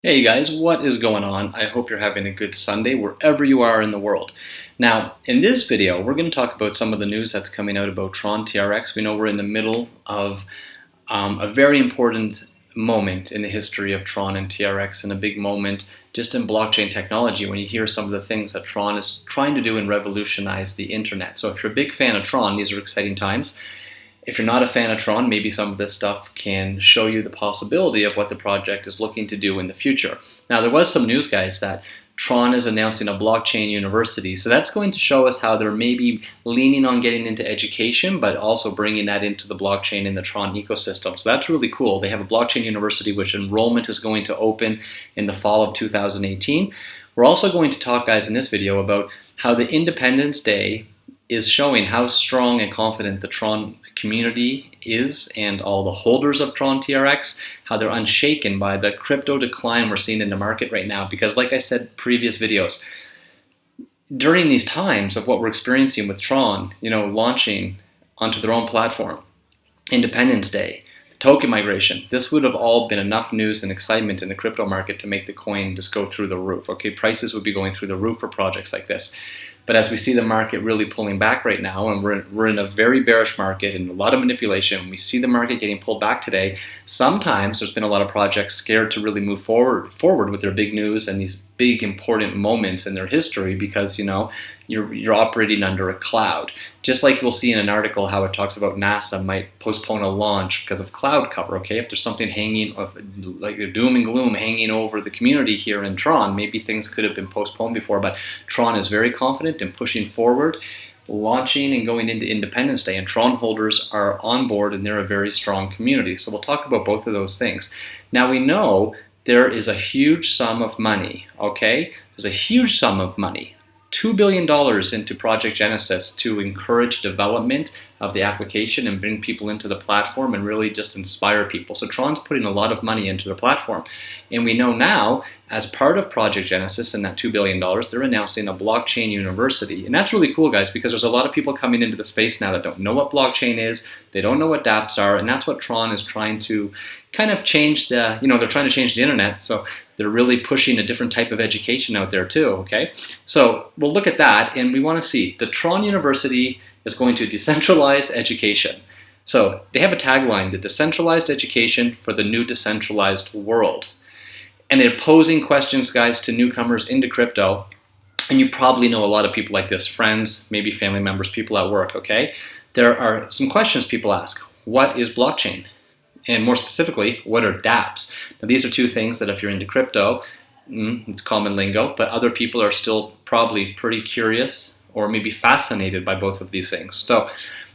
Hey guys, what is going on? I hope you're having a good Sunday wherever you are in the world. Now, in this video, we're going to talk about some of the news that's coming out about Tron TRX. We know we're in the middle of a very important moment in the history of Tron and TRX, and a big moment just in blockchain technology when you hear some of the things that Tron is trying to do and revolutionize the internet. So if you're a big fan of Tron, these are exciting times. If you're not a fan of Tron, maybe some of this stuff can show you the possibility of what the project is looking to do in the future. Now, there was some news, guys, that Tron is announcing a blockchain university. So that's going to show us how they're maybe leaning on getting into education, but also bringing that into the blockchain in the Tron ecosystem. So that's really cool. They have a blockchain university which enrollment is going to open in the fall of 2018. We're also going to talk, guys, in this video about how the Independence Day is showing how strong and confident the Tron community is and all the holders of Tron TRX, how they're unshaken by the crypto decline we're seeing in the market right now. Because like I said in previous videos, during these times of what we're experiencing with Tron, launching onto their own platform, Independence Day, token migration, this would have all been enough news and excitement in the crypto market to make the coin just go through the roof. Okay, prices would be going through the roof for projects like this. But as we see the market really pulling back right now, and we're in a very bearish market and a lot of manipulation, we see the market getting pulled back today. Sometimes there's been a lot of projects scared to really move forward with their big news and these big important moments in their history because you're operating under a cloud. Just like we'll see in an article how it talks about NASA might postpone a launch because of cloud cover. Okay, if there's something hanging like a doom and gloom hanging over the community here in Tron, maybe things could have been postponed before. But Tron is very confident in pushing forward, launching and going into Independence Day, and Tron holders are on board and they're a very strong community. So we'll talk about both of those things. Now we know there is a huge sum of money, okay? There's a huge sum of money, $2 billion into Project Genesis to encourage development of the application and bring people into the platform and really just inspire people. So Tron's putting a lot of money into the platform. And we know now, as part of Project Genesis and that $2 billion, they're announcing a blockchain university. And that's really cool, guys, because there's a lot of people coming into the space now that don't know what blockchain is, they don't know what dApps are, and that's what Tron is trying to kind of change they're trying to change the internet. So they're really pushing a different type of education out there too, okay? So we'll look at that, and we want to see the Tron University is going to decentralize education. So they have a tagline, the decentralized education for the new decentralized world. And they're posing questions, guys, to newcomers into crypto. And you probably know a lot of people like this, friends, maybe family members, people at work, okay? There are some questions people ask. What is blockchain? And more specifically, what are dApps? Now, these are two things that if you're into crypto, it's common lingo, but other people are still probably pretty curious or maybe fascinated by both of these things. So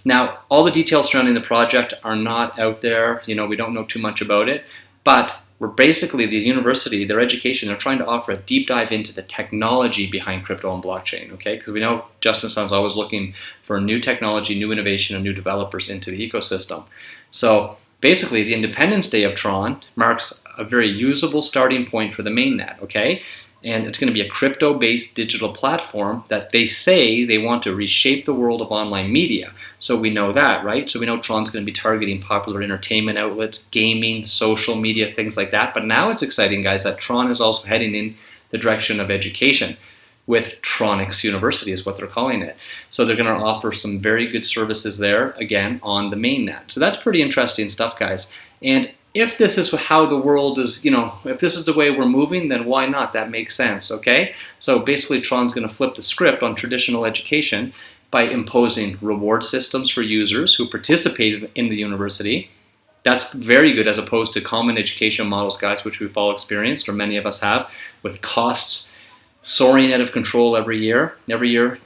now all the details surrounding the project are not out there. We don't know too much about it, but we're basically the university, their education, they're trying to offer a deep dive into the technology behind crypto and blockchain, okay? Because we know Justin Sun's always looking for new technology, new innovation, and new developers into the ecosystem. So basically, the Independence Day of Tron marks a very usable starting point for the mainnet, okay? And it's going to be a crypto-based digital platform that they say they want to reshape the world of online media. So we know that, right? So we know Tron's going to be targeting popular entertainment outlets, gaming, social media, things like that. But now it's exciting, guys, that Tron is also heading in the direction of education with Tronix University is what they're calling it. So they're going to offer some very good services there, again, on the mainnet. So that's pretty interesting stuff, guys. And if this is how the world is, if this is the way we're moving, then why not? That makes sense, okay? So basically, Tron's going to flip the script on traditional education by imposing reward systems for users who participated in the university. That's very good as opposed to common education models, guys, which we've all experienced, or many of us have, with costs soaring out of control every year. Every year,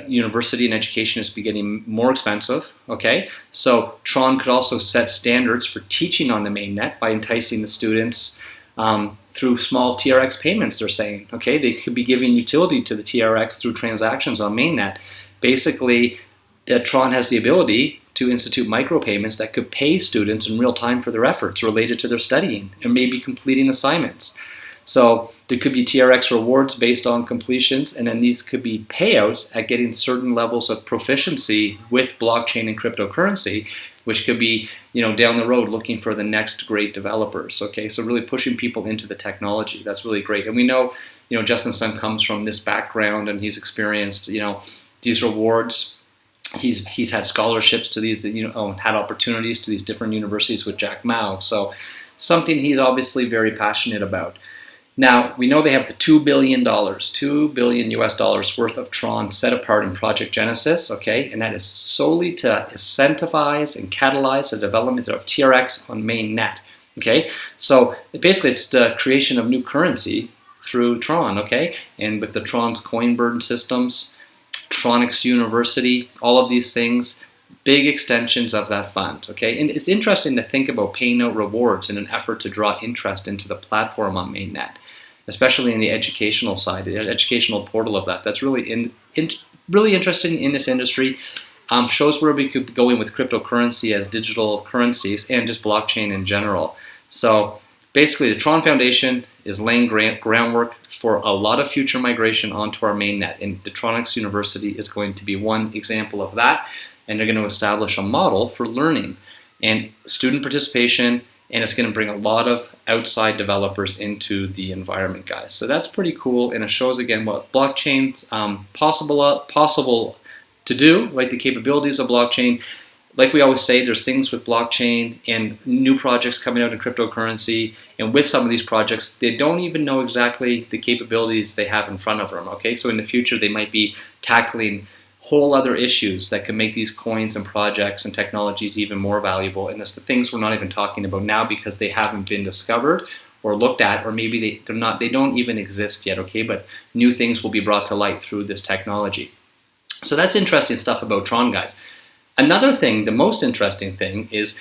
university and education is getting more expensive, okay? So Tron could also set standards for teaching on the mainnet by enticing the students through small TRX payments, they're saying, okay? They could be giving utility to the TRX through transactions on mainnet. Basically, Tron has the ability to institute micropayments that could pay students in real time for their efforts related to their studying and maybe completing assignments. So there could be TRX rewards based on completions, and then these could be payouts at getting certain levels of proficiency with blockchain and cryptocurrency. which could be, down the road looking for the next great developers. Okay, so really pushing people into the technology. That's really great. And we know, Justin's son comes from this background, and he's experienced, these rewards. He's had scholarships to these, had opportunities to these different universities with Jack Ma. So something he's obviously very passionate about. Now, we know they have the $2 billion US dollars worth of Tron set apart in Project Genesis, okay? And that is solely to incentivize and catalyze the development of TRX on mainnet, okay? So basically it's the creation of new currency through Tron, okay? And with the Tron's coin burn systems, Tronix University, all of these things, big extensions of that fund, okay? And it's interesting to think about paying out rewards in an effort to draw interest into the platform on mainnet, especially in the educational side, the educational portal of that. That's really really interesting in this industry. Shows where we could go in with cryptocurrency as digital currencies and just blockchain in general. So basically, the Tron Foundation is laying groundwork for a lot of future migration onto our mainnet, and the Tronix University is going to be one example of that, and they're going to establish a model for learning and student participation, and it's going to bring a lot of outside developers into the environment, guys. So that's pretty cool, and it shows again what blockchain's possible to do, like the capabilities of blockchain. Like we always say, there's things with blockchain and new projects coming out in cryptocurrency, and with some of these projects, they don't even know exactly the capabilities they have in front of them, okay? So in the future, they might be tackling whole other issues that can make these coins and projects and technologies even more valuable, and it's the things we're not even talking about now because they haven't been discovered or looked at, or maybe they don't even exist yet, okay? But new things will be brought to light through this technology. So that's interesting stuff about Tron, guys. Another thing, the most interesting thing, is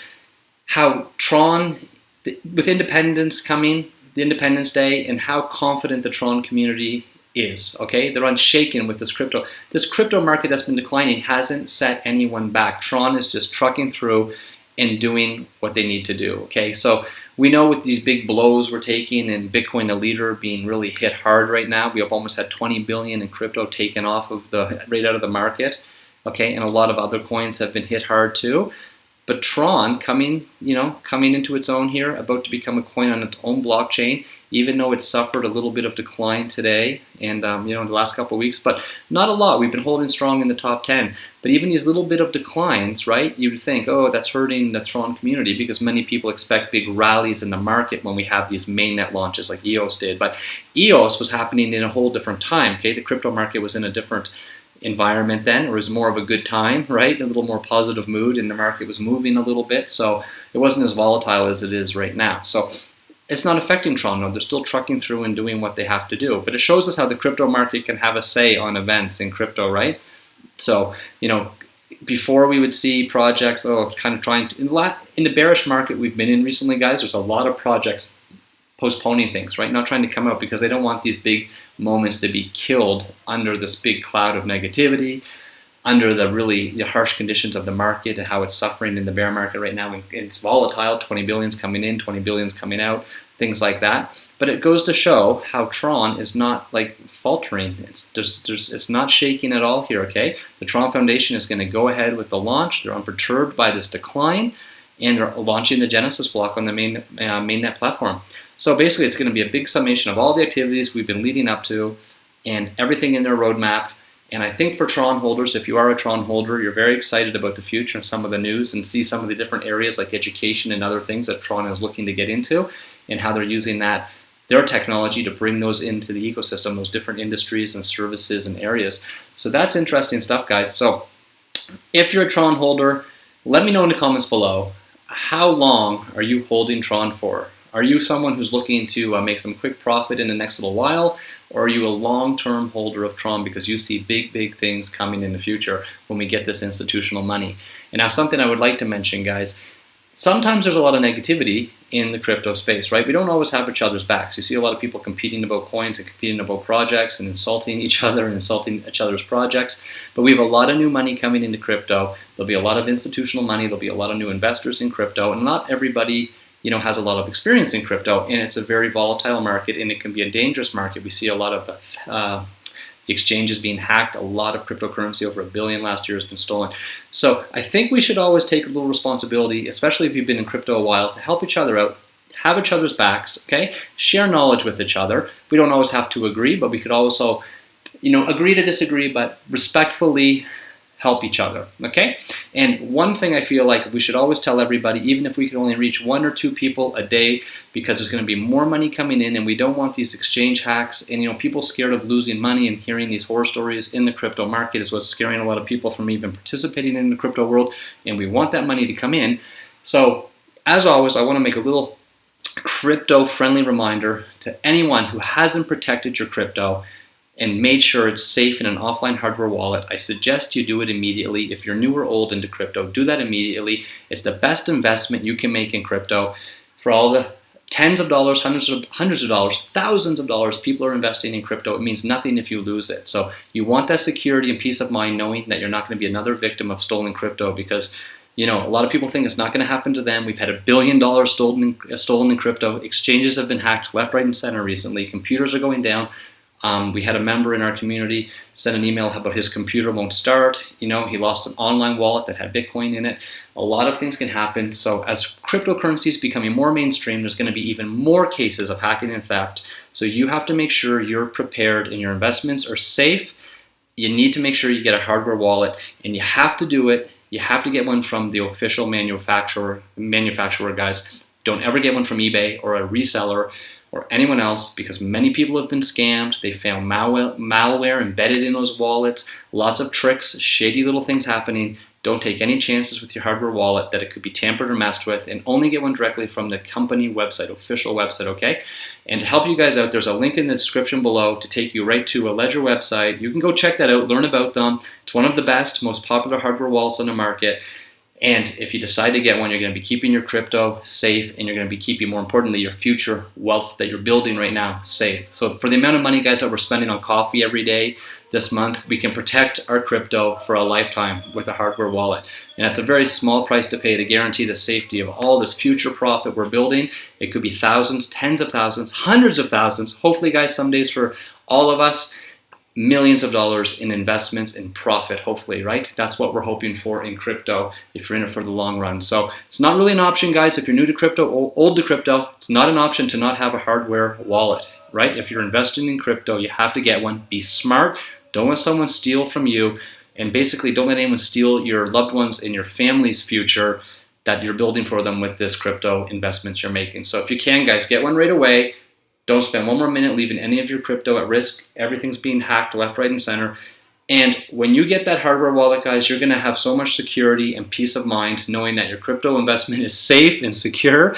how Tron, with Independence coming, the Independence Day, and how confident the Tron community is, okay? They're unshaken with this crypto. This crypto market that's been declining hasn't set anyone back. Tron is just trucking through and doing what they need to do, okay? So we know with these big blows we're taking, and Bitcoin, the leader, being really hit hard right now. We have almost had 20 billion in crypto taken off of right out of the market. Okay, and a lot of other coins have been hit hard too. But Tron coming into its own here, about to become a coin on its own blockchain, even though it suffered a little bit of decline today and in the last couple of weeks, but not a lot. We've been holding strong in the top 10. But even these little bit of declines, right? You'd think, oh, that's hurting the Tron community, because many people expect big rallies in the market when we have these mainnet launches like EOS did. But EOS was happening in a whole different time. Okay, the crypto market was in a different environment then. It was more of a good time, right? A little more positive mood, and the market was moving a little bit, so it wasn't as volatile as it is right now. So it's not affecting Tron, no. They're still trucking through and doing what they have to do. But it shows us how the crypto market can have a say on events in crypto, right? So, before we would see projects, kind of trying to, in the bearish market we've been in recently, guys, there's a lot of projects postponing things, right? Not trying to come out because they don't want these big moments to be killed under this big cloud of negativity, under the really harsh conditions of the market and how it's suffering in the bear market right now. And it's volatile, 20 billion's coming in, 20 billion's coming out, things like that. But it goes to show how Tron is not like faltering. It's not shaking at all here, okay? The Tron Foundation is going to go ahead with the launch. They're unperturbed by this decline, and they're launching the Genesis block on the mainnet platform. So basically, it's going to be a big summation of all the activities we've been leading up to and everything in their roadmap. And I think for Tron holders, if you are a Tron holder, you're very excited about the future and some of the news, and see some of the different areas like education and other things that Tron is looking to get into, and how they're using their technology to bring those into the ecosystem, those different industries and services and areas. So that's interesting stuff, guys. So if you're a Tron holder, let me know in the comments below, how long are you holding Tron for? Are you someone who's looking to make some quick profit in the next little while, or are you a long-term holder of Tron because you see big things coming in the future when we get this institutional money? And now something I would like to mention, guys, sometimes there's a lot of negativity in the crypto space, right? We don't always have each other's backs. You see a lot of people competing about coins and competing about projects and insulting each other and insulting each other's projects. But we have a lot of new money coming into crypto. There'll be a lot of institutional money. There'll be a lot of new investors in crypto, and not everybody has a lot of experience in crypto, and it's a very volatile market, and it can be a dangerous market. We see a lot of The exchange is being hacked. A lot of cryptocurrency, over $1 billion last year, has been stolen. So I think we should always take a little responsibility, especially if you've been in crypto a while, to help each other out, have each other's backs, okay? Share knowledge with each other. We don't always have to agree, but we could also, agree to disagree, but respectfully help each other, okay? And one thing I feel like we should always tell everybody, even if we can only reach 1 or 2 people a day, because there's going to be more money coming in, and we don't want these exchange hacks and people scared of losing money and hearing these horror stories in the crypto market is what's scaring a lot of people from even participating in the crypto world, and we want that money to come in. So as always, I want to make a little crypto-friendly reminder to anyone who hasn't protected your crypto and made sure it's safe in an offline hardware wallet. I suggest you do it immediately. If you're new or old into crypto, do that immediately. It's the best investment you can make in crypto. For all the tens of dollars, hundreds of dollars, thousands of dollars people are investing in crypto, it means nothing if you lose it. So you want that security and peace of mind knowing that you're not going to be another victim of stolen crypto, because a lot of people think it's not going to happen to them. We've had $1 billion stolen in crypto. Exchanges have been hacked left, right, and center recently. Computers are going down. We had a member in our community send an email about his computer won't start. He lost an online wallet that had Bitcoin in it. A lot of things can happen. So as cryptocurrency is becoming more mainstream, there's going to be even more cases of hacking and theft. So you have to make sure you're prepared and your investments are safe. You need to make sure you get a hardware wallet, and you have to do it. You have to get one from the official manufacturer, guys. Don't ever get one from eBay or a reseller or anyone else, because many people have been scammed. They found malware embedded in those wallets, lots of tricks, shady little things happening. Don't take any chances with your hardware wallet that it could be tampered or messed with, and only get one directly from the company website, official website, okay? And to help you guys out, there's a link in the description below to take you right to a Ledger website. You can go check that out, learn about them. It's one of the best, most popular hardware wallets on the market. And if you decide to get one, you're going to be keeping your crypto safe, and you're going to be keeping, more importantly, your future wealth that you're building right now safe. So for the amount of money, guys, that we're spending on coffee every day this month, we can protect our crypto for a lifetime with a hardware wallet. And that's a very small price to pay to guarantee the safety of all this future profit we're building. It could be thousands, tens of thousands, hundreds of thousands. Hopefully, guys, some days for all of us, millions of dollars in investments in profit, hopefully, right? That's what we're hoping for in crypto if you're in it for the long run. So it's not really an option, guys, if you're new to crypto or old to crypto. It's not an option to not have a hardware wallet, right? If you're investing in crypto, you have to get one. Be smart. Don't let someone steal from you, and basically don't let anyone steal your loved ones and your family's future that you're building for them with this crypto investments you're making. So if you can, guys, get one right away. Don't spend one more minute leaving any of your crypto at risk. Everything's being hacked left, right, and center. And when you get that hardware wallet, guys, you're going to have so much security and peace of mind knowing that your crypto investment is safe and secure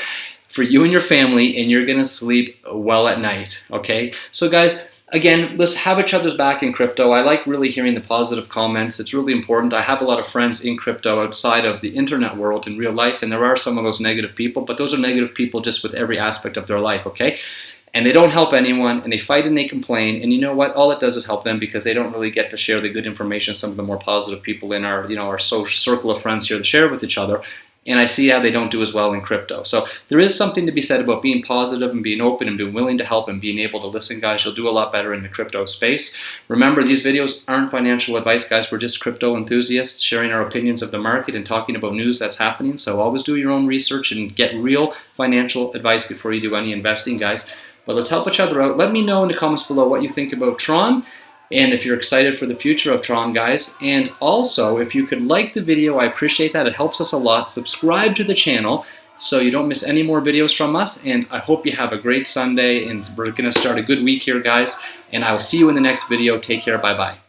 for you and your family, and you're going to sleep well at night, okay? So, guys, again, let's have each other's back in crypto. I like really hearing the positive comments. It's really important. I have a lot of friends in crypto outside of the internet world in real life, and there are some of those negative people, but those are negative people just with every aspect of their life, okay? And they don't help anyone, and they fight and they complain, and you know what? All it does is help them, because they don't really get to share the good information some of the more positive people in our, our social circle of friends here to share with each other. And I see how they don't do as well in crypto. So there is something to be said about being positive and being open and being willing to help and being able to listen, guys. You'll do a lot better in the crypto space. Remember, these videos aren't financial advice, guys. We're just crypto enthusiasts sharing our opinions of the market and talking about news that's happening. So always do your own research and get real financial advice before you do any investing, guys. But let's help each other out. Let me know in the comments below what you think about Tron, and if you're excited for the future of Tron, guys. And also, if you could like the video, I appreciate that. It helps us a lot. Subscribe to the channel so you don't miss any more videos from us. And I hope you have a great Sunday, and we're going to start a good week here, guys. And I'll see you in the next video. Take care. Bye-bye.